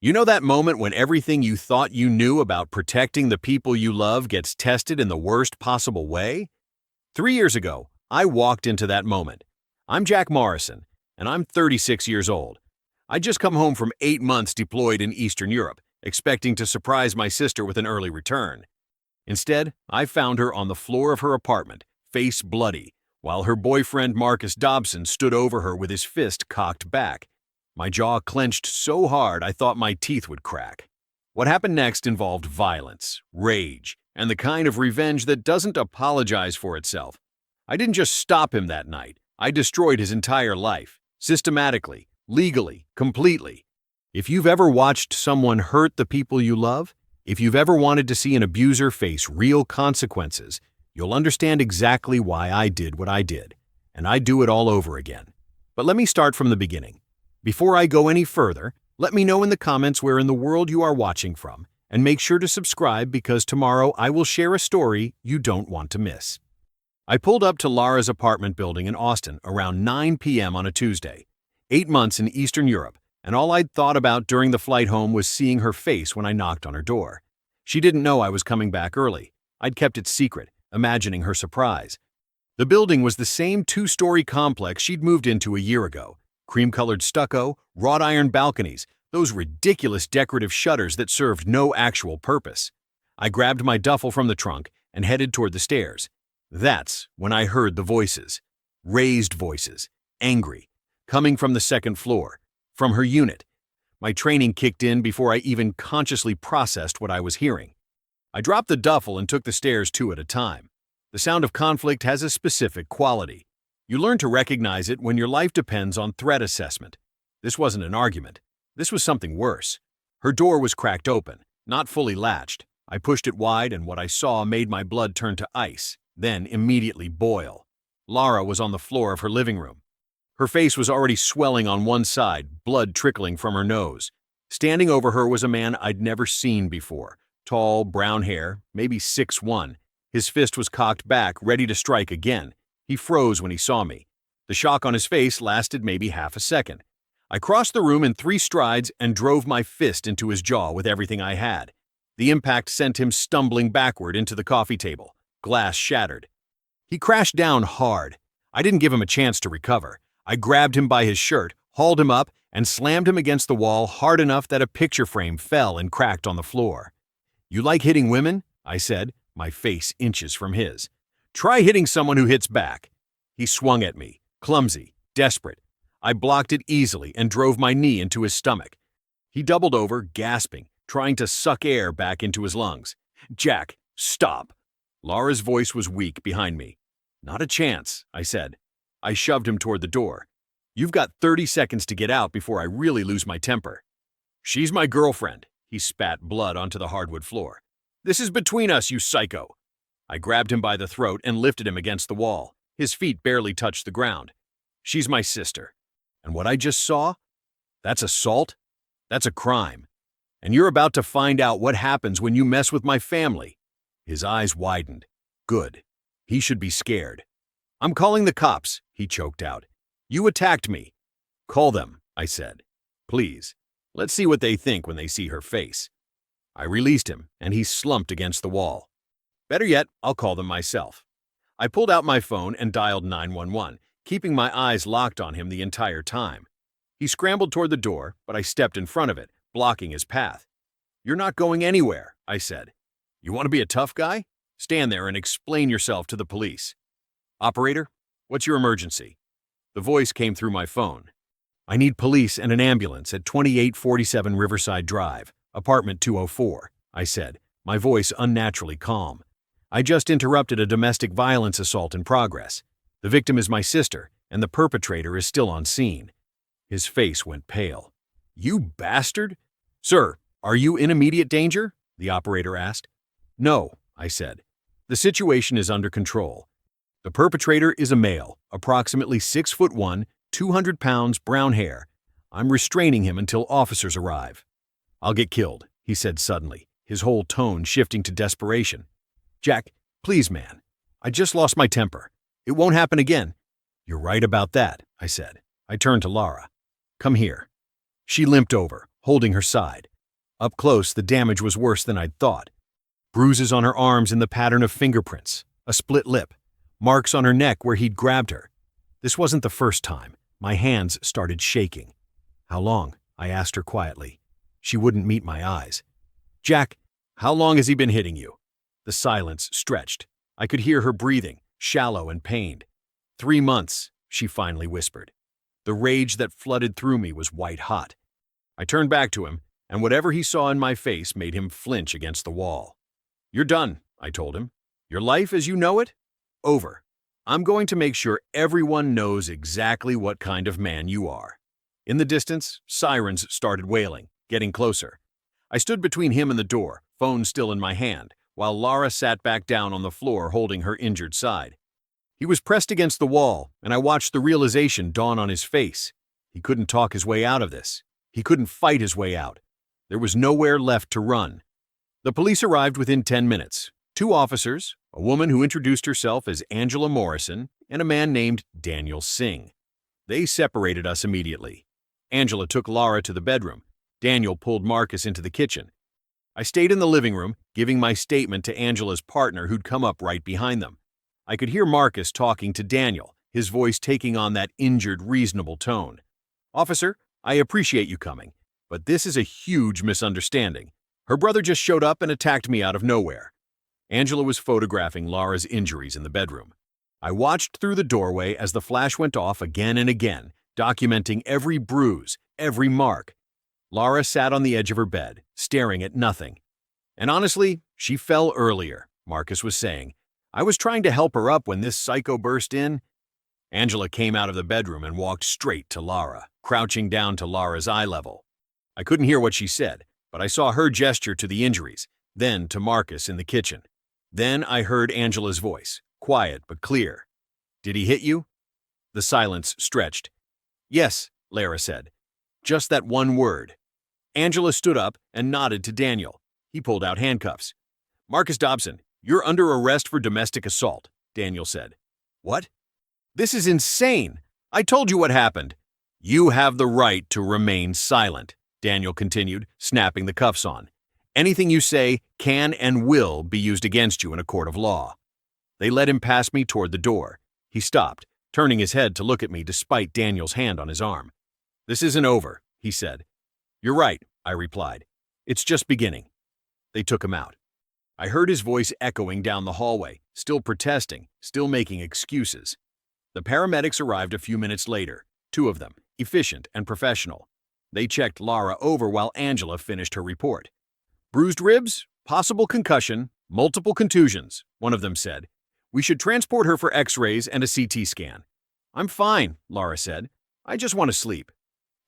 You know that moment when everything you thought you knew about protecting the people you love gets tested in the worst possible way? 3 years ago, I walked into that moment. I'm Jack Morrison, and I'm 36 years old. I'd just come home from 8 months deployed in Eastern Europe, expecting to surprise my sister with an early return. Instead, I found her on the floor of her apartment, face bloody, while her boyfriend Marcus Dobson stood over her with his fist cocked back. My jaw clenched so hard I thought my teeth would crack. What happened next involved violence, rage, and the kind of revenge that doesn't apologize for itself. I didn't just stop him that night. I destroyed his entire life, systematically, legally, completely. If you've ever watched someone hurt the people you love, if you've ever wanted to see an abuser face real consequences, you'll understand exactly why I did what I did, and I'd do it all over again. But let me start from the beginning. Before I go any further, let me know in the comments where in the world you are watching from, and make sure to subscribe because tomorrow I will share a story you don't want to miss. I pulled up to Lara's apartment building in Austin around 9 p.m. on a Tuesday. 8 months in Eastern Europe, and all I'd thought about during the flight home was seeing her face when I knocked on her door. She didn't know I was coming back early. I'd kept it secret, imagining her surprise. The building was the same two-story complex she'd moved into a year ago. Cream-colored stucco, wrought iron balconies, those ridiculous decorative shutters that served no actual purpose. I grabbed my duffel from the trunk and headed toward the stairs. That's when I heard the voices. Raised voices, angry, coming from the second floor, from her unit. My training kicked in before I even consciously processed what I was hearing. I dropped the duffel and took the stairs two at a time. The sound of conflict has a specific quality. You learn to recognize it when your life depends on threat assessment. This wasn't an argument. This was something worse. Her door was cracked open, not fully latched. I pushed it wide and what I saw made my blood turn to ice, then immediately boil. Lara was on the floor of her living room. Her face was already swelling on one side, blood trickling from her nose. Standing over her was a man I'd never seen before. Tall, brown hair, maybe 6'1". His fist was cocked back, ready to strike again. He froze when he saw me. The shock on his face lasted maybe half a second. I crossed the room in 3 strides and drove my fist into his jaw with everything I had. The impact sent him stumbling backward into the coffee table. Glass shattered. He crashed down hard. I didn't give him a chance to recover. I grabbed him by his shirt, hauled him up, and slammed him against the wall hard enough that a picture frame fell and cracked on the floor. "You like hitting women?" I said, my face inches from his. "Try hitting someone who hits back." He swung at me, clumsy, desperate. I blocked it easily and drove my knee into his stomach. He doubled over, gasping, trying to suck air back into his lungs. "Jack, stop." Lara's voice was weak behind me. "Not a chance," I said. I shoved him toward the door. "You've got 30 seconds to get out before I really lose my temper." "She's my girlfriend." He spat blood onto the hardwood floor. "This is between us, you psycho." I grabbed him by the throat and lifted him against the wall. His feet barely touched the ground. "She's my sister. And what I just saw? That's assault. That's a crime. And you're about to find out what happens when you mess with my family." His eyes widened. Good. He should be scared. "I'm calling the cops," he choked out. "You attacked me." "Call them," I said. "Please. Let's see what they think when they see her face." I released him, and he slumped against the wall. "Better yet, I'll call them myself." I pulled out my phone and dialed 911, keeping my eyes locked on him the entire time. He scrambled toward the door, but I stepped in front of it, blocking his path. "You're not going anywhere," I said. "You want to be a tough guy? Stand there and explain yourself to the police." "Operator, what's your emergency?" The voice came through my phone. "I need police and an ambulance at 2847 Riverside Drive, apartment 204, I said, my voice unnaturally calm. "I just interrupted a domestic violence assault in progress. The victim is my sister, and the perpetrator is still on scene." His face went pale. "You bastard!" "Sir, are you in immediate danger?" the operator asked. "No," I said. "The situation is under control. The perpetrator is a male, approximately 6'1", 200 pounds, brown hair. I'm restraining him until officers arrive." "I'll get killed," he said suddenly, his whole tone shifting to desperation. "Jack, please, man. I just lost my temper. It won't happen again." "You're right about that," I said. I turned to Lara. "Come here." She limped over, holding her side. Up close, the damage was worse than I'd thought. Bruises on her arms in the pattern of fingerprints, a split lip, marks on her neck where he'd grabbed her. This wasn't the first time. My hands started shaking. "How long?" I asked her quietly. She wouldn't meet my eyes. "Jack, how long has he been hitting you?" The silence stretched. I could hear her breathing, shallow and pained. 3 months, she finally whispered. The rage that flooded through me was white hot. I turned back to him, and whatever he saw in my face made him flinch against the wall. "You're done," I told him. "Your life as you know it? Over. I'm going to make sure everyone knows exactly what kind of man you are." In the distance, sirens started wailing, getting closer. I stood between him and the door, phone still in my hand, while Lara sat back down on the floor holding her injured side. He was pressed against the wall, and I watched the realization dawn on his face. He couldn't talk his way out of this. He couldn't fight his way out. There was nowhere left to run. The police arrived within 10 minutes. 2 officers, a woman who introduced herself as Angela Morrison, and a man named Daniel Singh. They separated us immediately. Angela took Lara to the bedroom. Daniel pulled Marcus into the kitchen. I stayed in the living room, giving my statement to Angela's partner who'd come up right behind them. I could hear Marcus talking to Daniel, his voice taking on that injured, reasonable tone. "Officer, I appreciate you coming, but this is a huge misunderstanding. Her brother just showed up and attacked me out of nowhere." Angela was photographing Lara's injuries in the bedroom. I watched through the doorway as the flash went off again and again, documenting every bruise, every mark. Lara sat on the edge of her bed, staring at nothing. "And honestly, she fell earlier," Marcus was saying. "I was trying to help her up when this psycho burst in." Angela came out of the bedroom and walked straight to Lara, crouching down to Lara's eye level. I couldn't hear what she said, but I saw her gesture to the injuries, then to Marcus in the kitchen. Then I heard Angela's voice, quiet but clear. "Did he hit you?" The silence stretched. "Yes," Lara said. "Just that one word." Angela stood up and nodded to Daniel. He pulled out handcuffs. "Marcus Dobson, you're under arrest for domestic assault," Daniel said. "What? This is insane. I told you what happened." "You have the right to remain silent," Daniel continued, snapping the cuffs on. "Anything you say can and will be used against you in a court of law." They led him past me toward the door. He stopped, turning his head to look at me despite Daniel's hand on his arm. "This isn't over," he said. "You're right," I replied. "It's just beginning." They took him out. I heard his voice echoing down the hallway, still protesting, still making excuses. The paramedics arrived a few minutes later, 2 of them, efficient and professional. They checked Lara over while Angela finished her report. "Bruised ribs, possible concussion, multiple contusions," one of them said. "We should transport her for x-rays and a CT scan." "I'm fine," Lara said. "I just want to sleep."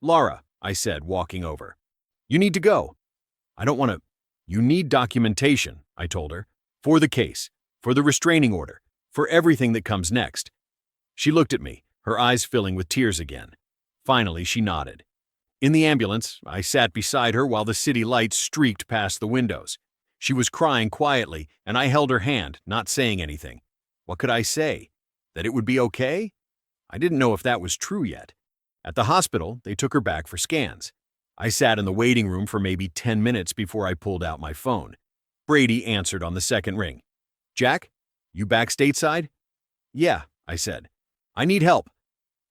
"Lara," I said, walking over. "You need to go." "I don't want to." "You need documentation," I told her. "For the case, for the restraining order, for everything that comes next." She looked at me, her eyes filling with tears again. Finally, she nodded. In the ambulance, I sat beside her while the city lights streaked past the windows. She was crying quietly, and I held her hand, not saying anything. What could I say? That it would be okay? I didn't know if that was true yet. At the hospital, they took her back for scans. I sat in the waiting room for maybe 10 minutes before I pulled out my phone. Brady answered on the second ring. "Jack, you back stateside?" "Yeah," I said. "I need help."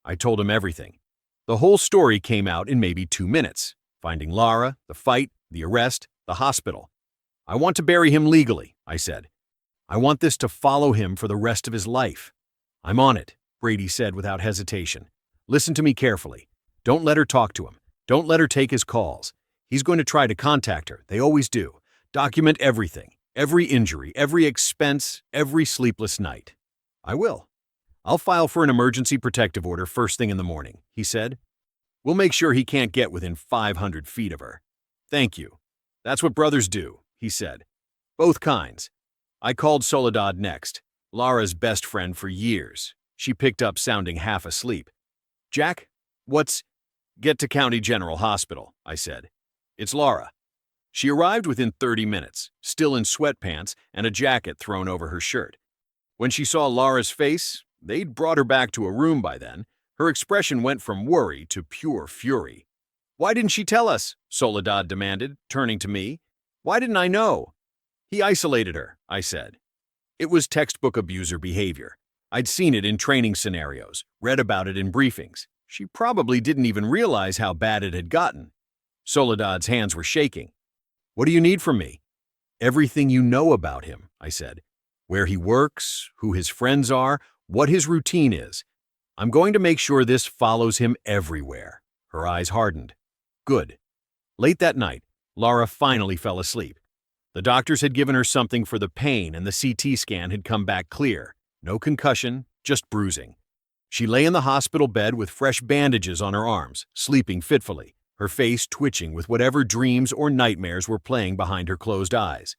I told him everything. The whole story came out in maybe 2 minutes. Finding Lara, the fight, the arrest, the hospital. "I want to bury him legally," I said. "I want this to follow him for the rest of his life." "I'm on it," Brady said without hesitation. "Listen to me carefully. Don't let her talk to him. Don't let her take his calls. He's going to try to contact her. They always do. Document everything, every injury, every expense, every sleepless night." "I will. I'll file for an emergency protective order first thing in the morning," he said. "We'll make sure he can't get within 500 feet of her." "Thank you. That's what brothers do," he said. "Both kinds." I called Soledad next, Lara's best friend for years. She picked up sounding half asleep. "Jack, what's—" "Get to County General Hospital," I said. "It's Lara." She arrived within 30 minutes, still in sweatpants and a jacket thrown over her shirt. When she saw Lara's face, they'd brought her back to a room by then, her expression went from worry to pure fury. Why didn't she tell us? Soledad demanded, turning to me. Why didn't I know? He isolated her, I said. It was textbook abuser behavior. I'd seen it in training scenarios, read about it in briefings. She probably didn't even realize how bad it had gotten. Soledad's hands were shaking. What do you need from me? Everything you know about him, I said. Where he works, who his friends are, what his routine is. I'm going to make sure this follows him everywhere. Her eyes hardened. Good. Late that night, Lara finally fell asleep. The doctors had given her something for the pain and the CT scan had come back clear. No concussion, just bruising. She lay in the hospital bed with fresh bandages on her arms, sleeping fitfully, her face twitching with whatever dreams or nightmares were playing behind her closed eyes.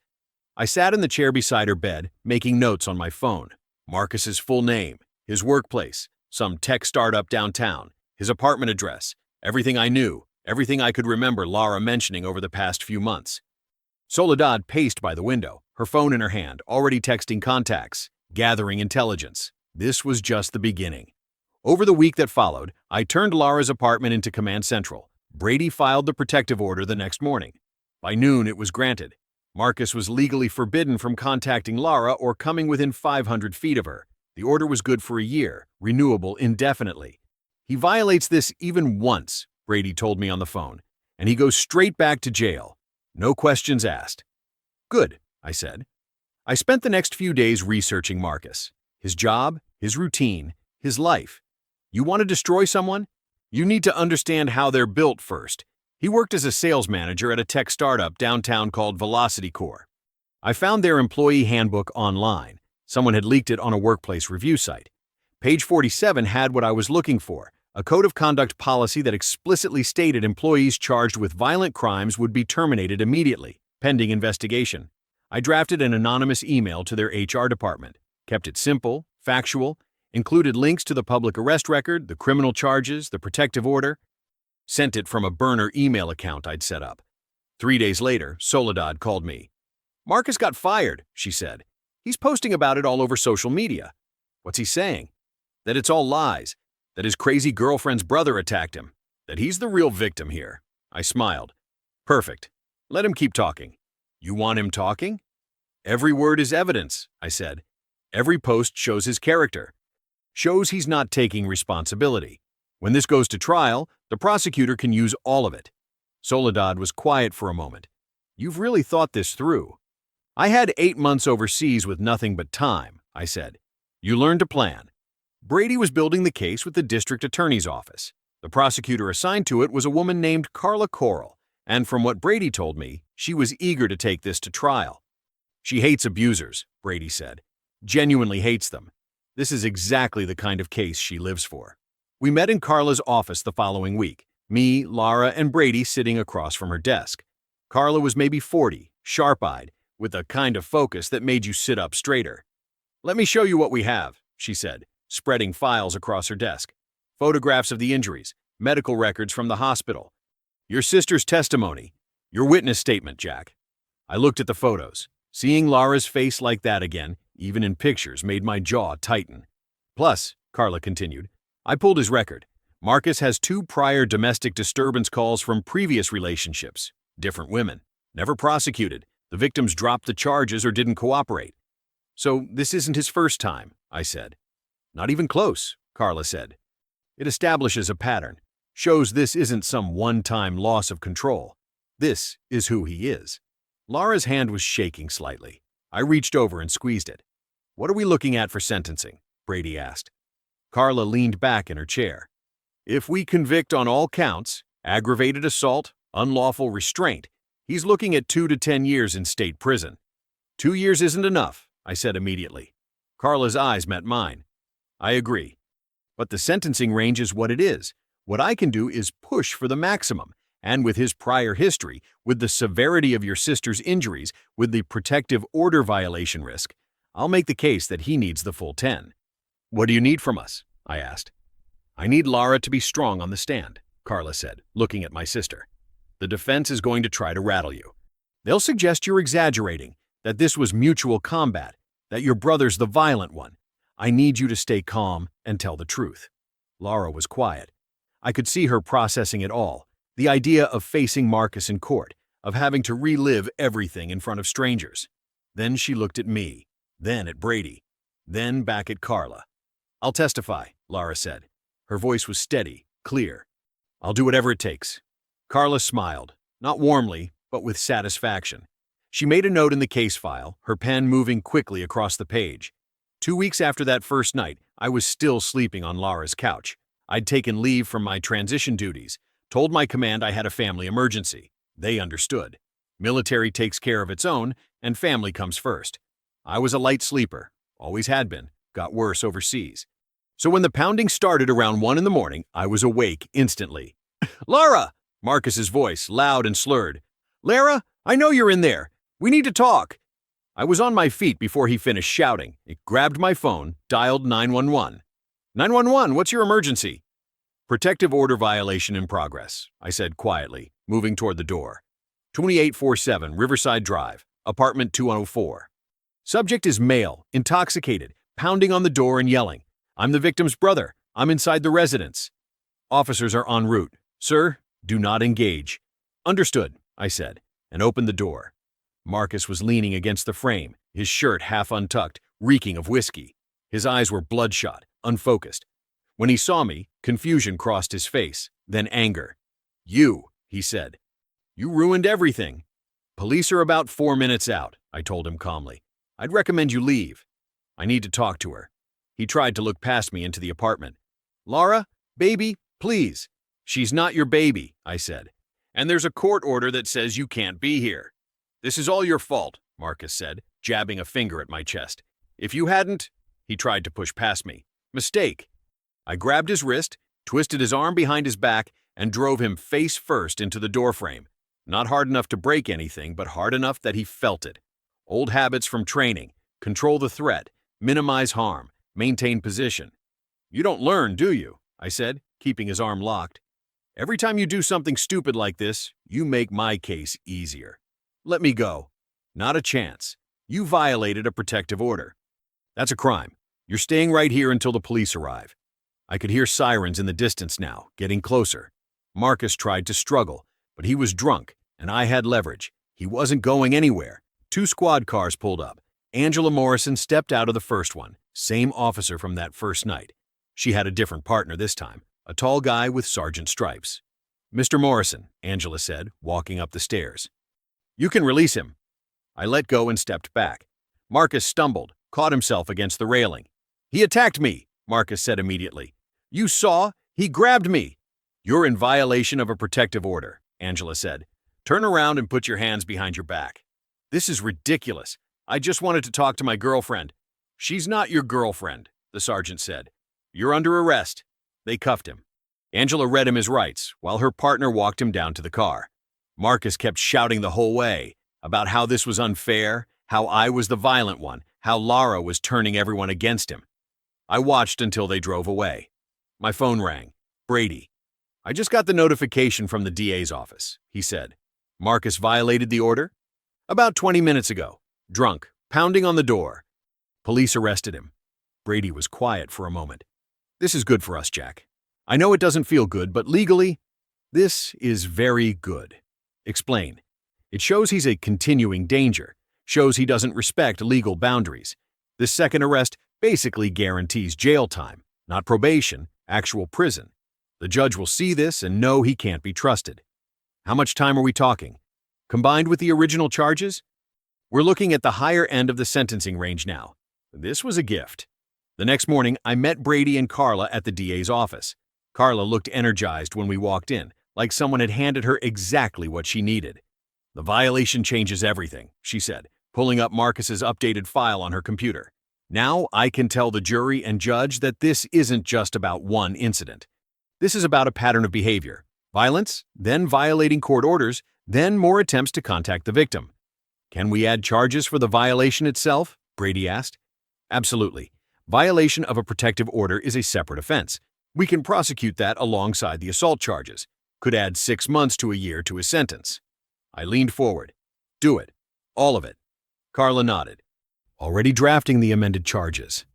I sat in the chair beside her bed, making notes on my phone. Marcus's full name, his workplace, some tech startup downtown, his apartment address, everything I knew, everything I could remember Lara mentioning over the past few months. Soledad paced by the window, her phone in her hand, already texting contacts, gathering intelligence. This was just the beginning. Over the week that followed, I turned Lara's apartment into Command Central. Brady filed the protective order the next morning. By noon, it was granted. Marcus was legally forbidden from contacting Lara or coming within 500 feet of her. The order was good for a year, renewable indefinitely. He violates this even once, Brady told me on the phone, and he goes straight back to jail. No questions asked. Good, I said. I spent the next few days researching Marcus. His job, his routine, his life. You want to destroy someone? You need to understand how they're built first. He worked as a sales manager at a tech startup downtown called Velocity Core. I found their employee handbook online. Someone had leaked it on a workplace review site. Page 47 had what I was looking for, a code of conduct policy that explicitly stated employees charged with violent crimes would be terminated immediately, pending investigation. I drafted an anonymous email to their HR department, kept it simple, factual, included links to the public arrest record, the criminal charges, the protective order, sent it from a burner email account I'd set up. 3 days later, Soledad called me. Marcus got fired, she said. He's posting about it all over social media. What's he saying? That it's all lies, that his crazy girlfriend's brother attacked him, that he's the real victim here. I smiled. Perfect. Let him keep talking. You want him talking? Every word is evidence, I said. Every post shows his character. Shows he's not taking responsibility. When this goes to trial, the prosecutor can use all of it. Soledad was quiet for a moment. You've really thought this through. I had 8 months overseas with nothing but time, I said. You learned to plan. Brady was building the case with the district attorney's office. The prosecutor assigned to it was a woman named Carla Coral, and from what Brady told me, she was eager to take this to trial. She hates abusers, Brady said. Genuinely hates them. This is exactly the kind of case she lives for. We met in Carla's office the following week, me, Lara, and Brady sitting across from her desk. Carla was maybe 40, sharp-eyed, with a kind of focus that made you sit up straighter. Let me show you what we have, she said, spreading files across her desk. Photographs of the injuries, medical records from the hospital. Your sister's testimony, your witness statement, Jack. I looked at the photos. Seeing Lara's face like that again, even in pictures, made my jaw tighten. Plus, Carla continued, I pulled his record. Marcus has 2 prior domestic disturbance calls from previous relationships. Different women. Never prosecuted. The victims dropped the charges or didn't cooperate. So this isn't his first time, I said. Not even close, Carla said. It establishes a pattern. Shows this isn't some one-time loss of control. This is who he is. Lara's hand was shaking slightly. I reached over and squeezed it. What are we looking at for sentencing? Brady asked. Carla leaned back in her chair. If we convict on all counts, aggravated assault, unlawful restraint, he's looking at 2 to 10 years in state prison. 2 years isn't enough, I said immediately. Carla's eyes met mine. I agree. But the sentencing range is what it is. What I can do is push for the maximum. And with his prior history, with the severity of your sister's injuries, with the protective order violation risk, I'll make the case that he needs the full 10. What do you need from us? I asked. I need Lara to be strong on the stand, Carla said, looking at my sister. The defense is going to try to rattle you. They'll suggest you're exaggerating, that this was mutual combat, that your brother's the violent one. I need you to stay calm and tell the truth. Lara was quiet. I could see her processing it all, The idea of facing Marcus in court, of having to relive everything in front of strangers. Then she looked at me, then at Brady, then back at Carla. "I'll testify," Lara said. Her voice was steady, clear. "I'll do whatever it takes." Carla smiled, not warmly, but with satisfaction. She made a note in the case file, her pen moving quickly across the page. 2 weeks after that first night, I was still sleeping on Lara's couch. I'd taken leave from my transition duties, told my command I had a family emergency. They understood. Military takes care of its own, and family comes first. I was a light sleeper, always had been, got worse overseas. So when the pounding started around 1 in the morning, I was awake instantly. "Lara!" Marcus's voice, loud and slurred. "Lara, I know you're in there. We need to talk." I was on my feet before he finished shouting. It grabbed my phone, dialed 911. "911, what's your emergency?" "Protective order violation in progress," I said quietly, moving toward the door. 2847 Riverside Drive, apartment 204. Subject is male, intoxicated, pounding on the door and yelling. "I'm the victim's brother. I'm inside the residence." "Officers are en route. Sir, do not engage." "Understood," I said, and opened the door. Marcus was leaning against the frame, his shirt half untucked, reeking of whiskey. His eyes were bloodshot, unfocused. When he saw me, confusion crossed his face, then anger. "You," he said. "You ruined everything." "Police are about 4 minutes out," I told him calmly. "I'd recommend you leave. I need to talk to her." He tried to look past me into the apartment. "Lara, baby, please." "She's not your baby," I said. "And there's a court order that says you can't be here." "This is all your fault," Marcus said, jabbing a finger at my chest. "If you hadn't—" He tried to push past me. "Mistake." I grabbed his wrist, twisted his arm behind his back, and drove him face first into the doorframe. Not hard enough to break anything, but hard enough that he felt it. Old habits from training: control the threat, minimize harm, maintain position. "You don't learn, do you?" I said, keeping his arm locked. "Every time you do something stupid like this, you make my case easier." "Let me go." "Not a chance. You violated a protective order." "That's a crime. You're staying right here until the police arrive." I could hear sirens in the distance now, getting closer. Marcus tried to struggle, but he was drunk, and I had leverage. He wasn't going anywhere. 2 squad cars pulled up. Angela Morrison stepped out of the first one, same officer from that first night. She had a different partner this time, a tall guy with sergeant stripes. "Mr. Morrison," Angela said, walking up the stairs. "You can release him." I let go and stepped back. Marcus stumbled, caught himself against the railing. "He attacked me," Marcus said immediately. "You saw? He grabbed me." "You're in violation of a protective order," Angela said. "Turn around and put your hands behind your back." "This is ridiculous. I just wanted to talk to my girlfriend." "She's not your girlfriend," the sergeant said. "You're under arrest." They cuffed him. Angela read him his rights, while her partner walked him down to the car. Marcus kept shouting the whole way about how this was unfair, how I was the violent one, how Lara was turning everyone against him. I watched until they drove away. My phone rang. Brady. "I just got the notification from the DA's office," he said. "Marcus violated the order?" "About 20 minutes ago. Drunk, pounding on the door." "Police arrested him." Brady was quiet for a moment. "This is good for us, Jack. I know it doesn't feel good, but legally, this is very good." "Explain." "It shows he's a continuing danger, shows he doesn't respect legal boundaries. This second arrest basically guarantees jail time, not probation, actual prison. The judge will see this and know he can't be trusted." "How much time are we talking? Combined with the original charges?" "We're looking at the higher end of the sentencing range now." This was a gift. The next morning, I met Brady and Carla at the DA's office. Carla looked energized when we walked in, like someone had handed her exactly what she needed. "The violation changes everything," she said, pulling up Marcus's updated file on her computer. "Now I can tell the jury and judge that this isn't just about one incident. This is about a pattern of behavior. Violence, then violating court orders, then more attempts to contact the victim." "Can we add charges for the violation itself?" Brady asked. "Absolutely. Violation of a protective order is a separate offense. We can prosecute that alongside the assault charges. Could add 6 months to a year to his sentence." I leaned forward. "Do it. All of it." Carla nodded. "Already drafting the amended charges."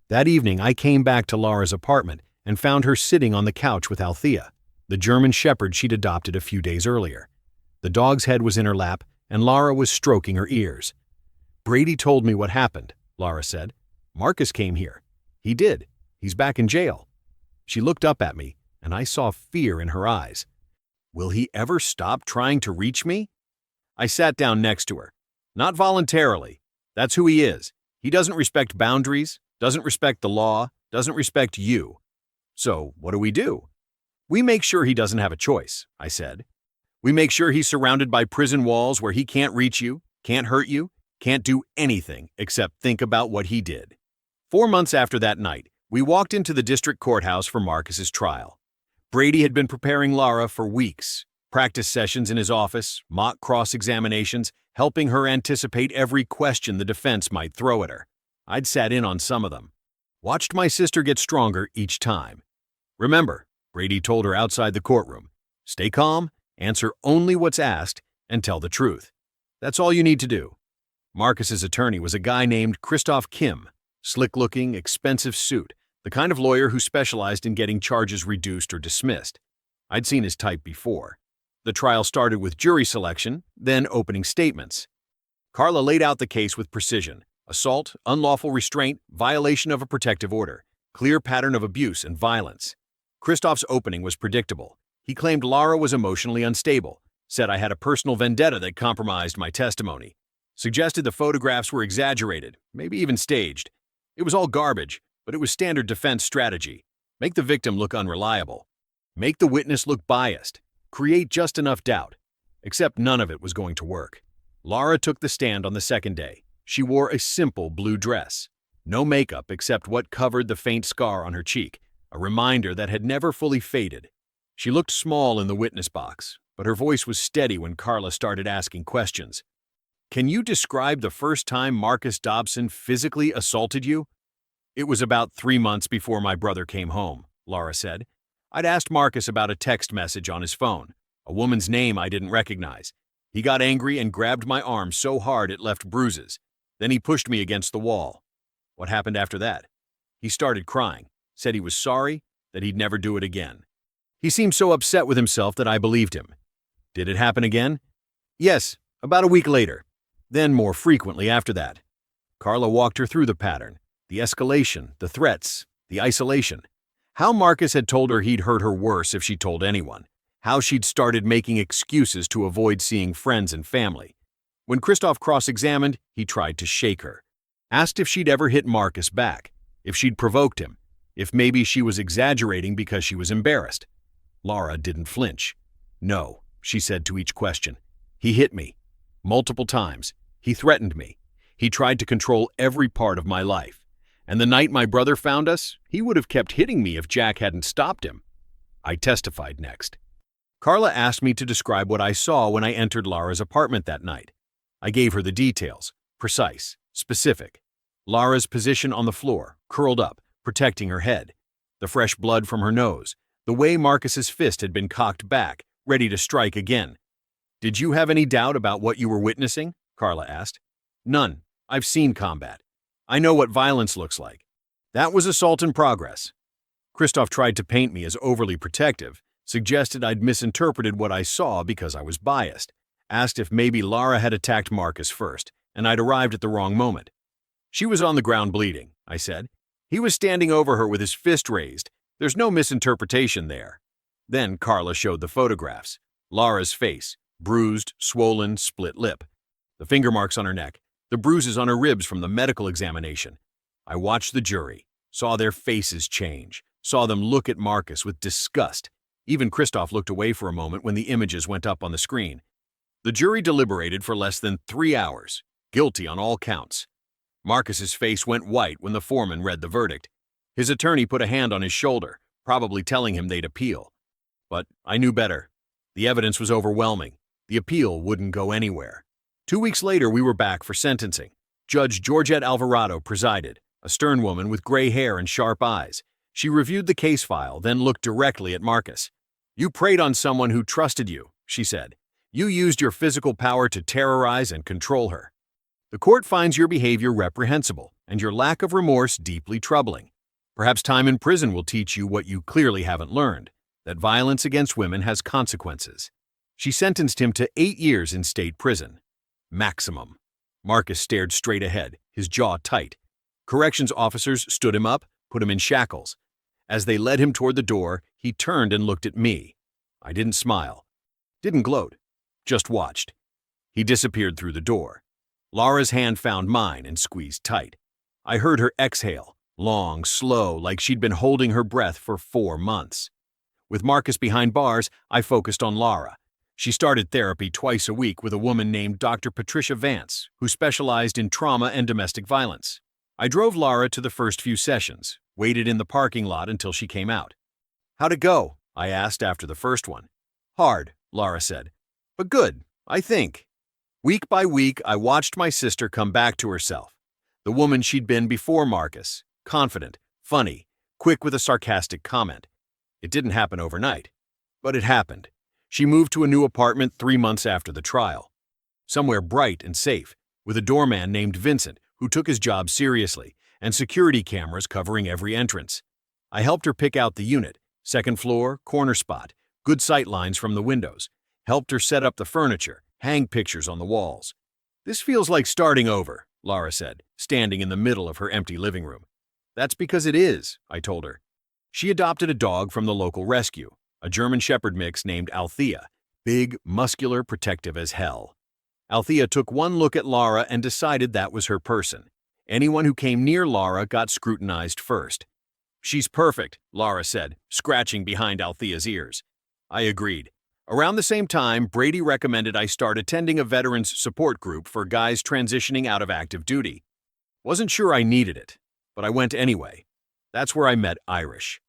That evening, I came back to Lara's apartment and found her sitting on the couch with Althea. the German shepherd she'd adopted a few days earlier. The dog's head was in her lap, and Lara was stroking her ears. "Brady told me what happened," Lara said. "Marcus came here." "He did. He's back in jail." She looked up at me, and I saw fear in her eyes. "Will he ever stop trying to reach me?" I sat down next to her. "Not voluntarily. That's who he is. He doesn't respect boundaries, doesn't respect the law, doesn't respect you. So what do? We make sure he doesn't have a choice," I said. "We make sure he's surrounded by prison walls where he can't reach you, can't hurt you, can't do anything except think about what he did." 4 months after that night, we walked into the district courthouse for Marcus's trial. Brady had been preparing Lara for weeks. Practice sessions in his office, mock cross-examinations, helping her anticipate every question the defense might throw at her. I'd sat in on some of them. Watched my sister get stronger each time. "Remember," Brady told her outside the courtroom, "stay calm, answer only what's asked, and tell the truth. That's all you need to do." Marcus's attorney was a guy named Christoph Kim, slick-looking, expensive suit, the kind of lawyer who specialized in getting charges reduced or dismissed. I'd seen his type before. The trial started with jury selection, then opening statements. Carla laid out the case with precision: assault, unlawful restraint, violation of a protective order, clear pattern of abuse and violence. Christoph's opening was predictable. He claimed Lara was emotionally unstable, said I had a personal vendetta that compromised my testimony, suggested the photographs were exaggerated, maybe even staged. It was all garbage, but it was standard defense strategy. Make the victim look unreliable. Make the witness look biased. Create just enough doubt. Except none of it was going to work. Lara took the stand on the second day. She wore a simple blue dress. No makeup except what covered the faint scar on her cheek, a reminder that had never fully faded. She looked small in the witness box, but her voice was steady when Carla started asking questions. "Can you describe the first time Marcus Dobson physically assaulted you?" "It was about 3 months before my brother came home," Lara said. "I'd asked Marcus about a text message on his phone, a woman's name I didn't recognize. He got angry and grabbed my arm so hard it left bruises. Then he pushed me against the wall." "What happened after that?" "He started crying, said he was sorry, that he'd never do it again. He seemed so upset with himself that I believed him." "Did it happen again?" "Yes, about a week later. Then more frequently after that." Carla walked her through the pattern, the escalation, the threats, the isolation. How Marcus had told her he'd hurt her worse if she told anyone. How she'd started making excuses to avoid seeing friends and family. When Christoph cross-examined, he tried to shake her. Asked if she'd ever hit Marcus back, if she'd provoked him, if maybe she was exaggerating because she was embarrassed. Lara didn't flinch. "No," she said to each question. "He hit me. Multiple times. He threatened me. He tried to control every part of my life. And the night my brother found us, he would have kept hitting me if Jack hadn't stopped him." I testified next. Carla asked me to describe what I saw when I entered Lara's apartment that night. I gave her the details, precise, specific. Lara's position on the floor, curled up, protecting her head. The fresh blood from her nose. The way Marcus's fist had been cocked back, ready to strike again. "Did you have any doubt about what you were witnessing?" Carla asked. "None. I've seen combat. I know what violence looks like. That was assault in progress." Christoph tried to paint me as overly protective, suggested I'd misinterpreted what I saw because I was biased, asked if maybe Lara had attacked Marcus first, and I'd arrived at the wrong moment. "She was on the ground bleeding," I said. "He was standing over her with his fist raised. There's no misinterpretation there." Then Carla showed the photographs. Lara's face, bruised, swollen, split lip. The finger marks on her neck, the bruises on her ribs from the medical examination. I watched the jury, saw their faces change, saw them look at Marcus with disgust. Even Christoph looked away for a moment when the images went up on the screen. The jury deliberated for less than 3 hours, guilty on all counts. Marcus's face went white when the foreman read the verdict. His attorney put a hand on his shoulder, probably telling him they'd appeal. But I knew better. The evidence was overwhelming. The appeal wouldn't go anywhere. 2 weeks later, we were back for sentencing. Judge Georgette Alvarado presided, a stern woman with gray hair and sharp eyes. She reviewed the case file, then looked directly at Marcus. "You preyed on someone who trusted you," she said. "You used your physical power to terrorize and control her. The court finds your behavior reprehensible and your lack of remorse deeply troubling. Perhaps time in prison will teach you what you clearly haven't learned, that violence against women has consequences. She sentenced him to 8 years in state prison. Maximum. Marcus stared straight ahead, his jaw tight. Corrections officers stood him up, put him in shackles. As they led him toward the door, he turned and looked at me. I didn't smile, didn't gloat, just watched. He disappeared through the door. Lara's hand found mine and squeezed tight. I heard her exhale, long, slow, like she'd been holding her breath for 4 months. With Marcus behind bars, I focused on Lara. She started therapy twice a week with a woman named Dr. Patricia Vance, who specialized in trauma and domestic violence. I drove Lara to the first few sessions, waited in the parking lot until she came out. "How'd it go?" I asked after the first one. "Hard," Lara said, "but good, I think." Week by week, I watched my sister come back to herself. The woman she'd been before Marcus, confident, funny, quick with a sarcastic comment. It didn't happen overnight, but it happened. She moved to a new apartment 3 months after the trial. Somewhere bright and safe, with a doorman named Vincent, who took his job seriously, and security cameras covering every entrance. I helped her pick out the unit, second floor, corner spot, good sight lines from the windows, helped her set up the furniture, hang pictures on the walls. "This feels like starting over," Lara said, standing in the middle of her empty living room. "That's because it is," I told her. She adopted a dog from the local rescue, a German Shepherd mix named Althea, big, muscular, protective as hell. Althea took one look at Lara and decided that was her person. Anyone who came near Lara got scrutinized first. "She's perfect," Lara said, scratching behind Althea's ears. I agreed. Around the same time, Brady recommended I start attending a veterans support group for guys transitioning out of active duty. Wasn't sure I needed it, but I went anyway. That's where I met Irish.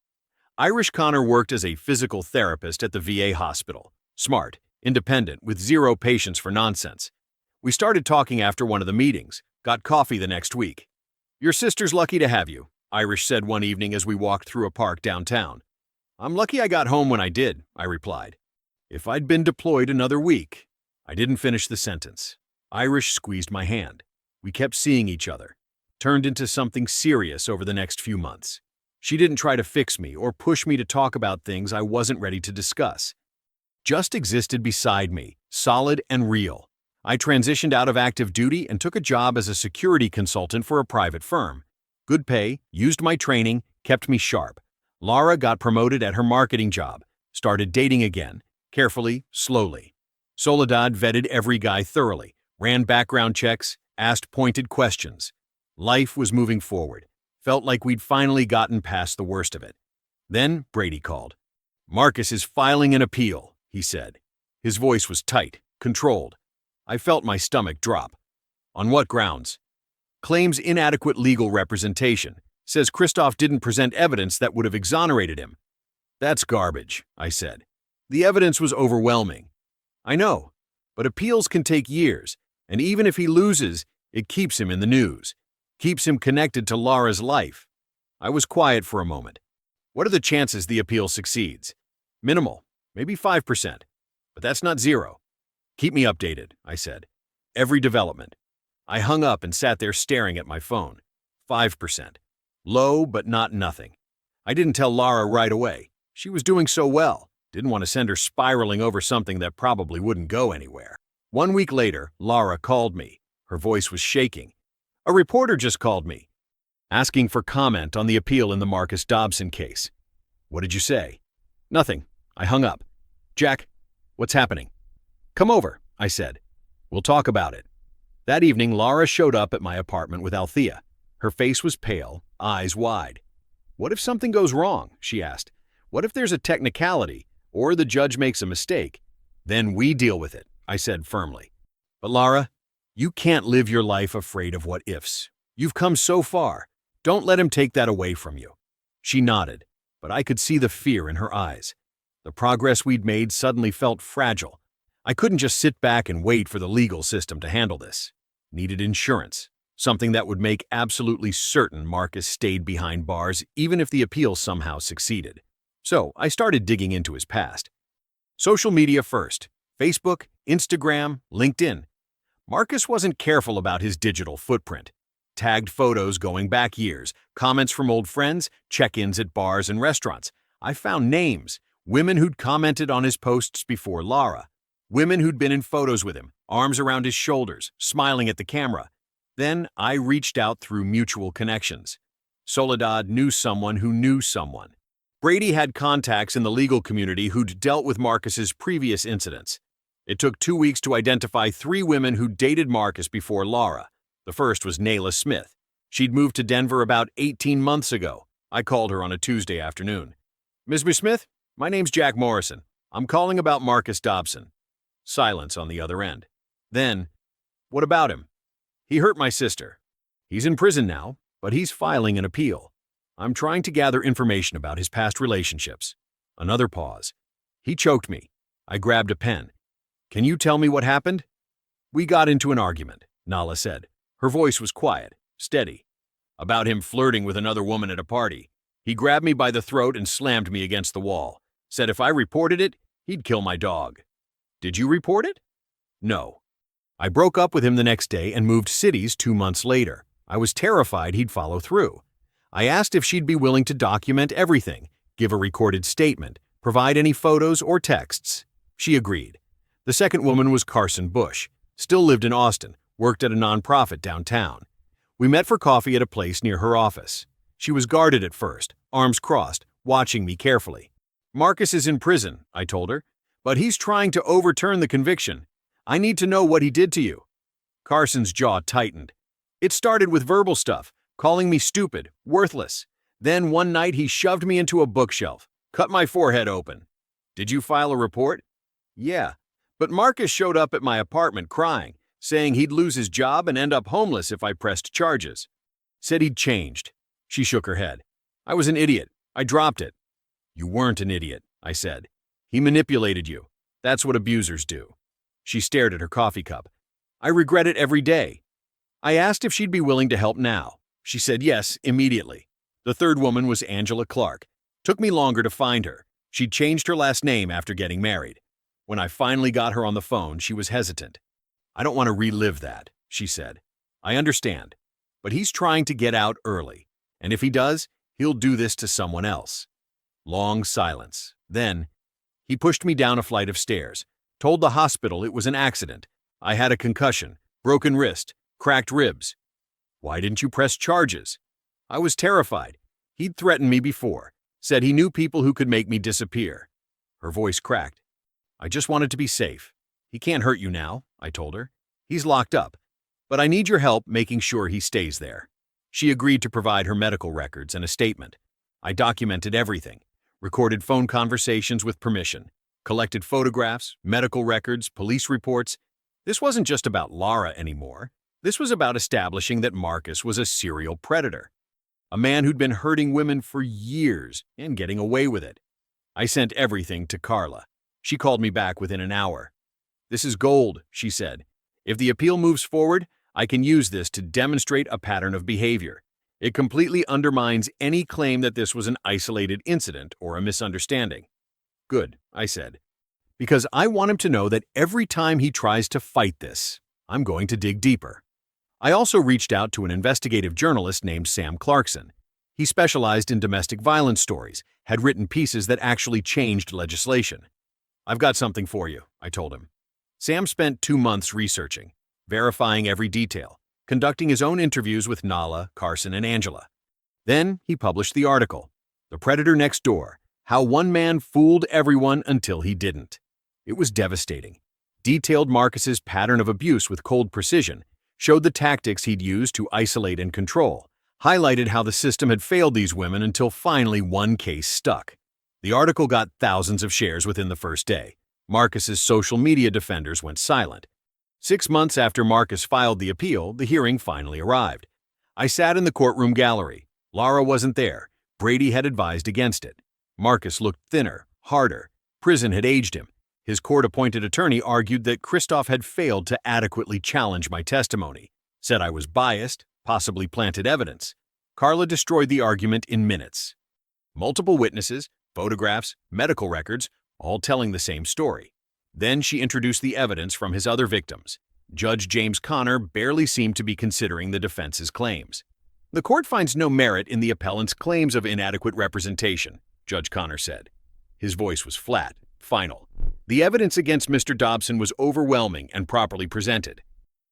Irish Connor worked as a physical therapist at the VA hospital. Smart, independent, with zero patience for nonsense. We started talking after one of the meetings, got coffee the next week. "Your sister's lucky to have you," Irish said one evening as we walked through a park downtown. "I'm lucky I got home when I did," I replied. "If I'd been deployed another week." I didn't finish the sentence. Irish squeezed my hand. We kept seeing each other. Turned into something serious over the next few months. She didn't try to fix me or push me to talk about things I wasn't ready to discuss. Just existed beside me, solid and real. I transitioned out of active duty and took a job as a security consultant for a private firm. Good pay, used my training, kept me sharp. Lara got promoted at her marketing job, started dating again, carefully, slowly. Soledad vetted every guy thoroughly, ran background checks, asked pointed questions. Life was moving forward. Felt like we'd finally gotten past the worst of it. Then Brady called. "Marcus is filing an appeal," he said. His voice was tight, controlled. I felt my stomach drop. "On what grounds?" "Claims inadequate legal representation. Says Christoph didn't present evidence that would have exonerated him." "That's garbage," I said. "The evidence was overwhelming." "I know, but appeals can take years, and even if he loses, it keeps him in the news. Keeps him connected to Lara's life." I was quiet for a moment. "What are the chances the appeal succeeds?" "Minimal, maybe 5%, but that's not zero." "Keep me updated," I said. "Every development." I hung up and sat there staring at my phone. 5%. Low, but not nothing. I didn't tell Lara right away. She was doing so well. Didn't want to send her spiraling over something that probably wouldn't go anywhere. 1 week later, Lara called me. Her voice was shaking. "A reporter just called me, asking for comment on the appeal in the Marcus Dobson case." "What did you say?" "Nothing." I hung up. "Jack, what's happening?" "Come over," I said. "We'll talk about it." That evening, Lara showed up at my apartment with Althea. Her face was pale, eyes wide. "What if something goes wrong?" she asked. "What if there's a technicality, or the judge makes a mistake?" "Then we deal with it," I said firmly. "But Lara, you can't live your life afraid of what ifs. You've come so far. Don't let him take that away from you." She nodded, but I could see the fear in her eyes. The progress we'd made suddenly felt fragile. I couldn't just sit back and wait for the legal system to handle this. Needed insurance, something that would make absolutely certain Marcus stayed behind bars even if the appeal somehow succeeded. So I started digging into his past. Social media first. Facebook, Instagram, LinkedIn. Marcus wasn't careful about his digital footprint. Tagged photos going back years, comments from old friends, check-ins at bars and restaurants. I found names, Women who'd commented on his posts before Lara. Women who'd been in photos with him, arms around his shoulders, smiling at the camera. Then I reached out through mutual connections. Soledad knew someone who knew someone. Brady had contacts in the legal community who'd dealt with Marcus's previous incidents. It took 2 weeks to identify 3 women who dated Marcus before Lara. The first was Nayla Smith. She'd moved to Denver about 18 months ago. I called her on a Tuesday afternoon. "Ms. Smith, my name's Jack Morrison. I'm calling about Marcus Dobson." Silence on the other end. Then, "What about him?" "He hurt my sister. He's in prison now, but he's filing an appeal. I'm trying to gather information about his past relationships." Another pause. He choked me. I grabbed a pen. "Can you tell me what happened?" "We got into an argument," Nala said. Her voice was quiet, steady. "About him flirting with another woman at a party. He grabbed me by the throat and slammed me against the wall. Said if I reported it, he'd kill my dog." "Did you report it?" "No." I broke up with him the next day and moved cities 2 months later. I was terrified he'd follow through. I asked if she'd be willing to document everything, give a recorded statement, provide any photos or texts. She agreed. The second woman was Carson Bush. Still lived in Austin, worked at a nonprofit downtown. We met for coffee at a place near her office. She was guarded at first, arms crossed, watching me carefully. "Marcus is in prison," I told her, "but he's trying to overturn the conviction. I need to know what he did to you." Carson's jaw tightened. "It started with verbal stuff, calling me stupid, worthless. Then one night he shoved me into a bookshelf, cut my forehead open." "Did you file a report?" "Yeah, but Marcus showed up at my apartment crying, saying he'd lose his job and end up homeless if I pressed charges. Said he'd changed." She shook her head. "I was an idiot. I dropped it." "You weren't an idiot," I said. "He manipulated you. That's what abusers do." She stared at her coffee cup. "I regret it every day." I asked if she'd be willing to help now. She said yes, immediately. The third woman was Angela Clark. Took me longer to find her. She'd changed her last name after getting married. When I finally got her on the phone, she was hesitant. "I don't want to relive that," she said. "I understand. But he's trying to get out early. And if he does, he'll do this to someone else." Long silence. Then, he pushed me down a flight of stairs. Told the hospital it was an accident. I had a concussion, broken wrist, cracked ribs. "Why didn't you press charges?" "I was terrified. He'd threatened me before. Said he knew people who could make me disappear." Her voice cracked. "I just wanted to be safe. He can't hurt you now," I told her. "He's locked up. But I need your help making sure he stays there." She agreed to provide her medical records and a statement. I documented everything. Recorded phone conversations with permission. Collected photographs, medical records, police reports. This wasn't just about Lara anymore. This was about establishing that Marcus was a serial predator. A man who'd been hurting women for years and getting away with it. I sent everything to Carla. She called me back within an hour. "This is gold," she said. "If the appeal moves forward, I can use this to demonstrate a pattern of behavior. It completely undermines any claim that this was an isolated incident or a misunderstanding." "Good," I said, "because I want him to know that every time he tries to fight this, I'm going to dig deeper." I also reached out to an investigative journalist named Sam Clarkson. He specialized in domestic violence stories, had written pieces that actually changed legislation. "I've got something for you," I told him. Sam spent 2 months researching, verifying every detail, conducting his own interviews with Nala, Carson, and Angela. Then he published the article, "The Predator Next Door: How One Man Fooled Everyone Until He Didn't." It was devastating. Detailed Marcus's pattern of abuse with cold precision, showed the tactics he'd used to isolate and control, highlighted how the system had failed these women until finally one case stuck. The article got thousands of shares within the first day. Marcus's social media defenders went silent. 6 months after Marcus filed the appeal, the hearing finally arrived. I sat in the courtroom gallery. Lara wasn't there. Brady had advised against it. Marcus looked thinner, harder. Prison had aged him. His court-appointed attorney argued that Christoph had failed to adequately challenge my testimony, said I was biased, possibly planted evidence. Carla destroyed the argument in minutes. Multiple witnesses, photographs, medical records, all telling the same story. Then she introduced the evidence from his other victims. Judge James Connor barely seemed to be considering the defense's claims. "The court finds no merit in the appellant's claims of inadequate representation," Judge Connor said. His voice was flat, final. The evidence against Mr. Dobson was overwhelming and properly presented.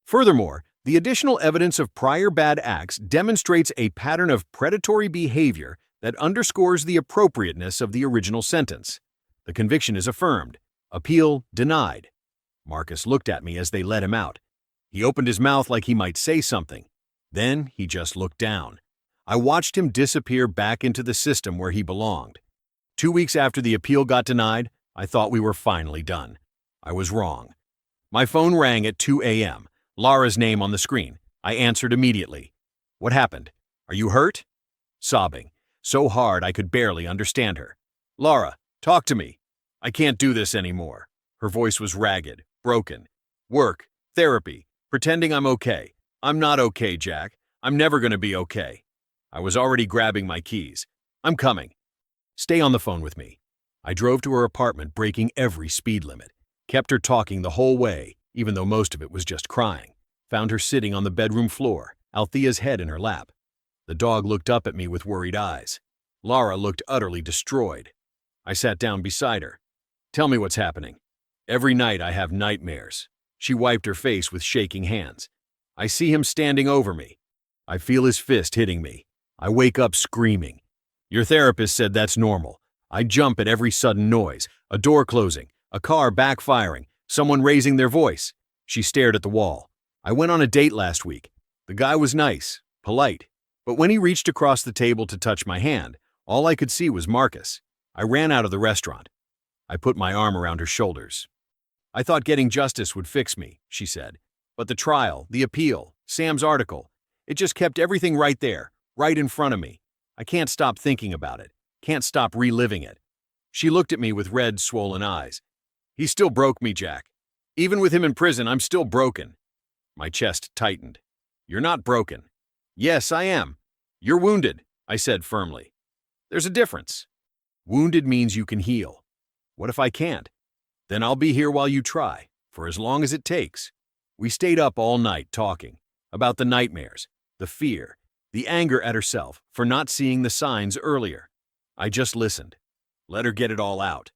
Furthermore, the additional evidence of prior bad acts demonstrates a pattern of predatory behavior that underscores the appropriateness of the original sentence. The conviction is affirmed. Appeal denied. Marcus looked at me as they let him out. He opened his mouth like he might say something. Then he just looked down. I watched him disappear back into the system where he belonged. 2 weeks after the appeal got denied, I thought we were finally done. I was wrong. My phone rang at 2 a.m., Lara's name on the screen. I answered immediately. What happened? Are you hurt? Sobbing, so hard I could barely understand her. Lara, talk to me. I can't do this anymore. Her voice was ragged, broken. Work, therapy, pretending I'm okay. I'm not okay, Jack. I'm never going to be okay. I was already grabbing my keys. I'm coming. Stay on the phone with me. I drove to her apartment, breaking every speed limit. Kept her talking the whole way, even though most of it was just crying. Found her sitting on the bedroom floor, Althea's head in her lap. The dog looked up at me with worried eyes. Lara looked utterly destroyed. I sat down beside her. Tell me what's happening. Every night I have nightmares. She wiped her face with shaking hands. I see him standing over me. I feel his fist hitting me. I wake up screaming. Your therapist said that's normal. I jump at every sudden noise, a door closing, a car backfiring, someone raising their voice. She stared at the wall. I went on a date last week. The guy was nice, polite, but when he reached across the table to touch my hand, all I could see was Marcus. I ran out of the restaurant. I put my arm around her shoulders. I thought getting justice would fix me, she said. But the trial, the appeal, Sam's article, it just kept everything right there, right in front of me. I can't stop thinking about it, can't stop reliving it. She looked at me with red, swollen eyes. He still broke me, Jack. Even with him in prison, I'm still broken. My chest tightened. You're not broken. Yes, I am. You're wounded, I said firmly. There's a difference. Wounded means you can heal. What if I can't? Then I'll be here while you try, for as long as it takes. We stayed up all night talking about the nightmares, the fear, the anger at herself for not seeing the signs earlier. I just listened. Let her get it all out.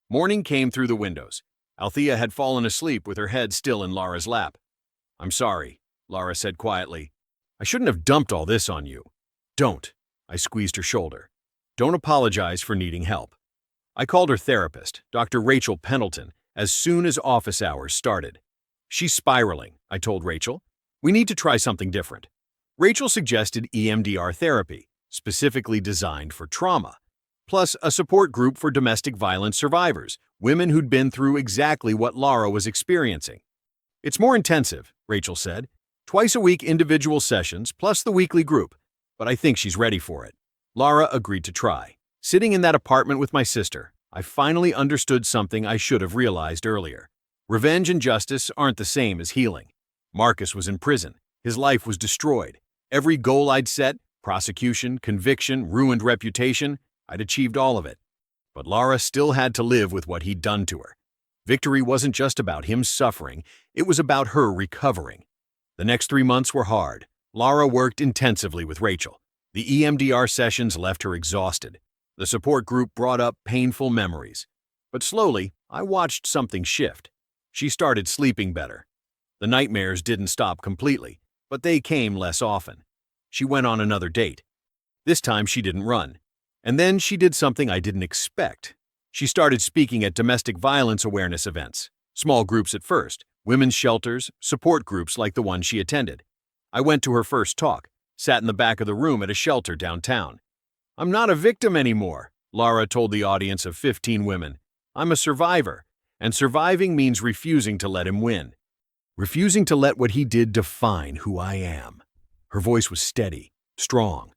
Morning came through the windows. Althea had fallen asleep with her head still in Lara's lap. I'm sorry, Lara said quietly. I shouldn't have dumped all this on you. Don't. I squeezed her shoulder. Don't apologize for needing help. I called her therapist, Dr. Rachel Pendleton, as soon as office hours started. She's spiraling, I told Rachel. We need to try something different. Rachel suggested EMDR therapy, specifically designed for trauma, plus a support group for domestic violence survivors, women who'd been through exactly what Lara was experiencing. It's more intensive, Rachel said. Twice a week individual sessions, plus the weekly group, but I think she's ready for it. Lara agreed to try. Sitting in that apartment with my sister, I finally understood something I should have realized earlier. Revenge and justice aren't the same as healing. Marcus was in prison. His life was destroyed. Every goal I'd set, prosecution, conviction, ruined reputation, I'd achieved all of it. But Lara still had to live with what he'd done to her. Victory wasn't just about him suffering, it was about her recovering. The next 3 months were hard. Lara worked intensively with Rachel. The EMDR sessions left her exhausted. The support group brought up painful memories. But slowly, I watched something shift. She started sleeping better. The nightmares didn't stop completely, but they came less often. She went on another date. This time she didn't run. And then she did something I didn't expect. She started speaking at domestic violence awareness events. Small groups at first, women's shelters, support groups like the one she attended. I went to her first talk, sat in the back of the room at a shelter downtown. I'm not a victim anymore, Lara told the audience of 15 women. I'm a survivor, and surviving means refusing to let him win. Refusing to let what he did define who I am. Her voice was steady, strong.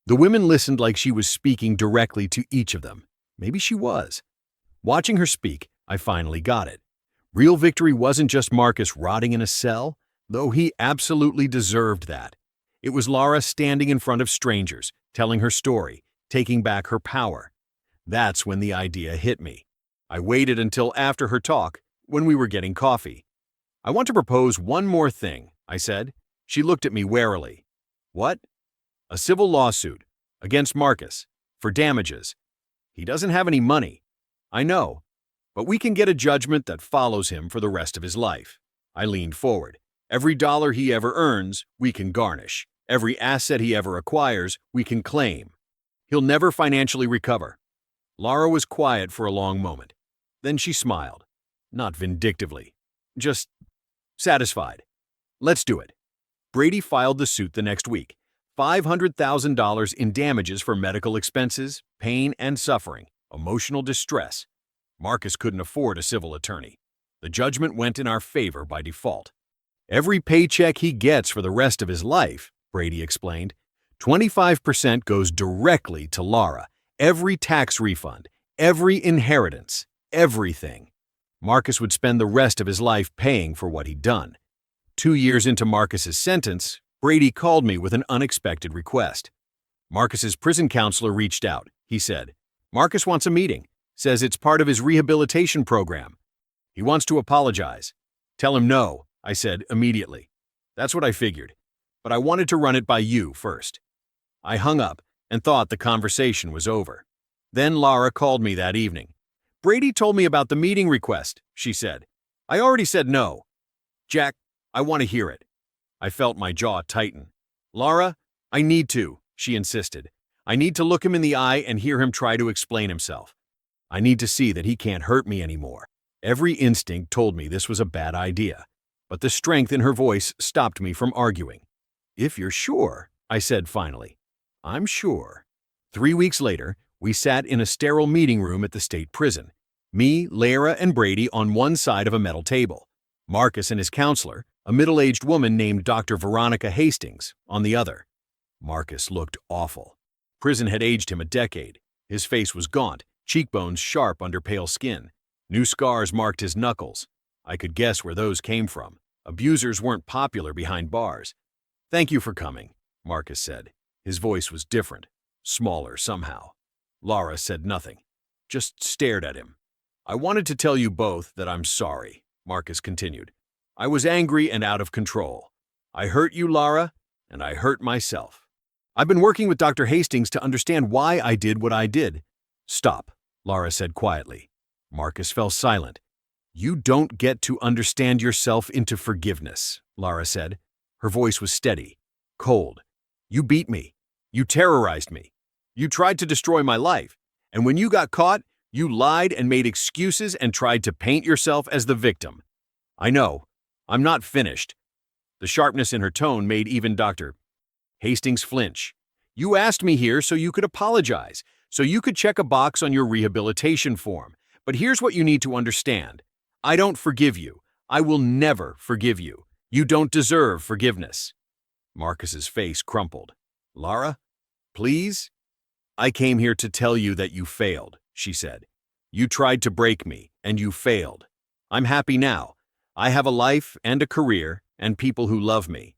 The women listened like she was speaking directly to each of them. Maybe she was. Watching her speak, I finally got it. Real victory wasn't just Marcus rotting in a cell, though he absolutely deserved that. It was Lara standing in front of strangers, telling her story, taking back her power. That's when the idea hit me. I waited until after her talk, when we were getting coffee. I want to propose one more thing, I said. She looked at me warily. What? A civil lawsuit against Marcus for damages. He doesn't have any money. I know, but we can get a judgment that follows him for the rest of his life. I leaned forward. Every dollar he ever earns, we can garnish. Every asset he ever acquires, we can claim. He'll never financially recover. Lara was quiet for a long moment. Then she smiled. Not vindictively. Just satisfied. Let's do it. Brady filed the suit the next week. $500,000 in damages for medical expenses, pain and suffering, emotional distress. Marcus couldn't afford a civil attorney. The judgment went in our favor by default. Every paycheck he gets for the rest of his life, Brady explained, 25% goes directly to Lara. Every tax refund, every inheritance, everything. Marcus would spend the rest of his life paying for what he'd done. 2 years into Marcus's sentence, Brady called me with an unexpected request. Marcus's prison counselor reached out. He said, "Marcus wants a meeting. Says it's part of his rehabilitation program. He wants to apologize." "Tell him no," I said immediately. That's what I figured, but I wanted to run it by you first. I hung up and thought the conversation was over. Then Lara called me that evening. "Brady told me about the meeting request," she said. "I already said no." "Jack, I want to hear it." I felt my jaw tighten. "Lara, I need to," she insisted. "I need to look him in the eye and hear him try to explain himself. I need to see that he can't hurt me anymore." Every instinct told me this was a bad idea, but the strength in her voice stopped me from arguing. "If you're sure," I said finally. "I'm sure." 3 weeks later, we sat in a sterile meeting room at the state prison. Me, Lara, and Brady on one side of a metal table. Marcus and his counselor, a middle-aged woman named Dr. Veronica Hastings, on the other. Marcus looked awful. Prison had aged him a decade. His face was gaunt, cheekbones sharp under pale skin. New scars marked his knuckles. I could guess where those came from. Abusers weren't popular behind bars. "Thank you for coming," Marcus said. His voice was different, smaller somehow. Lara said nothing, just stared at him. "I wanted to tell you both that I'm sorry," Marcus continued. "I was angry and out of control. I hurt you, Lara, and I hurt myself. I've been working with Dr. Hastings to understand why I did what I did." "Stop," Lara said quietly. Marcus fell silent. "You don't get to understand yourself into forgiveness," Lara said. Her voice was steady, cold. "You beat me. You terrorized me. You tried to destroy my life. And when you got caught, you lied and made excuses and tried to paint yourself as the victim. I know. I'm not finished." The sharpness in her tone made even Dr. Hastings flinch. "You asked me here so you could apologize, so you could check a box on your rehabilitation form. But here's what you need to understand. I don't forgive you. I will never forgive you. You don't deserve forgiveness." Marcus's face crumpled. "Lara, please?" "I came here to tell you that you failed," she said. "You tried to break me, and you failed. I'm happy now. I have a life and a career and people who love me.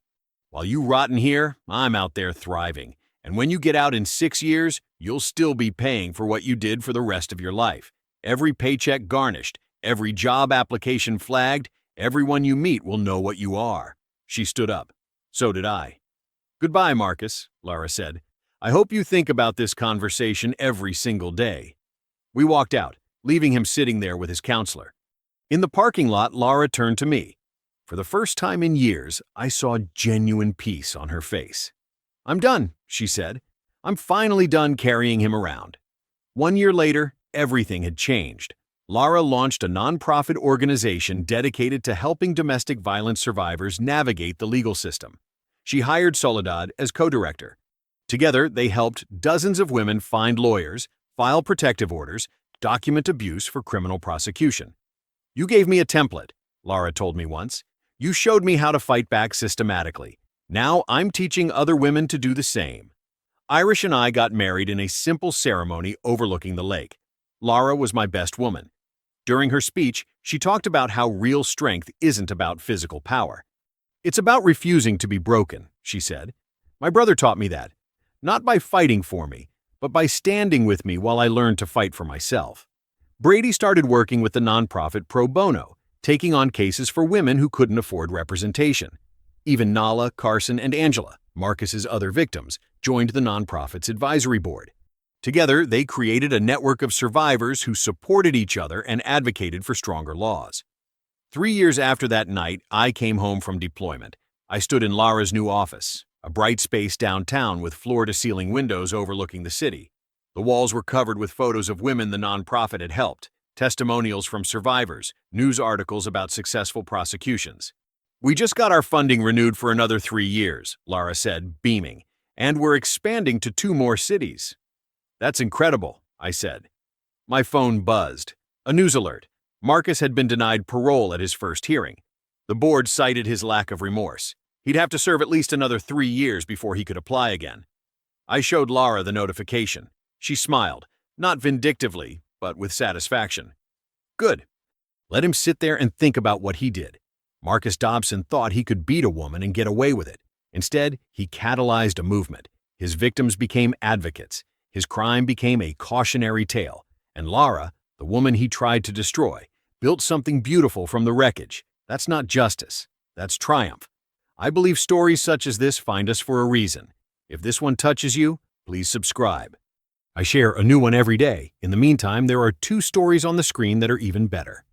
While you rot in here, I'm out there thriving. And when you get out in 6 years, you'll still be paying for what you did for the rest of your life. Every paycheck garnished, every job application flagged, everyone you meet will know what you are." She stood up. So did I. "Goodbye, Marcus," Lara said. "I hope you think about this conversation every single day." We walked out, leaving him sitting there with his counselor. In the parking lot, Lara turned to me. For the first time in years, I saw genuine peace on her face. "I'm done," she said. "I'm finally done carrying him around." 1 year later, everything had changed. Lara launched a nonprofit organization dedicated to helping domestic violence survivors navigate the legal system. She hired Soledad as co-director. Together, they helped dozens of women find lawyers, file protective orders, document abuse for criminal prosecution. "You gave me a template," Lara told me once. "You showed me how to fight back systematically. Now I'm teaching other women to do the same." Irish and I got married in a simple ceremony overlooking the lake. Lara was my best woman. During her speech, she talked about how real strength isn't about physical power. "It's about refusing to be broken," she said. "My brother taught me that. Not by fighting for me, but by standing with me while I learned to fight for myself." Brady started working with the nonprofit pro bono, taking on cases for women who couldn't afford representation. Even Nala, Carson, and Angela, Marcus's other victims, joined the nonprofit's advisory board. Together, they created a network of survivors who supported each other and advocated for stronger laws. 3 years after that night, I came home from deployment. I stood in Lara's new office, a bright space downtown with floor-to-ceiling windows overlooking the city. The walls were covered with photos of women the nonprofit had helped, testimonials from survivors, news articles about successful prosecutions. "We just got our funding renewed for another 3 years," Lara said, beaming, "and we're expanding to 2 more cities." "That's incredible," I said. My phone buzzed. A news alert. Marcus had been denied parole at his first hearing. The board cited his lack of remorse. He'd have to serve at least another 3 years before he could apply again. I showed Lara the notification. She smiled, not vindictively, but with satisfaction. "Good. Let him sit there and think about what he did." Marcus Dobson thought he could beat a woman and get away with it. Instead, he catalyzed a movement. His victims became advocates. His crime became a cautionary tale. And Lara, the woman he tried to destroy, built something beautiful from the wreckage. That's not justice. That's triumph. I believe stories such as this find us for a reason. If this one touches you, please subscribe. I share a new one every day. In the meantime, there are 2 stories on the screen that are even better.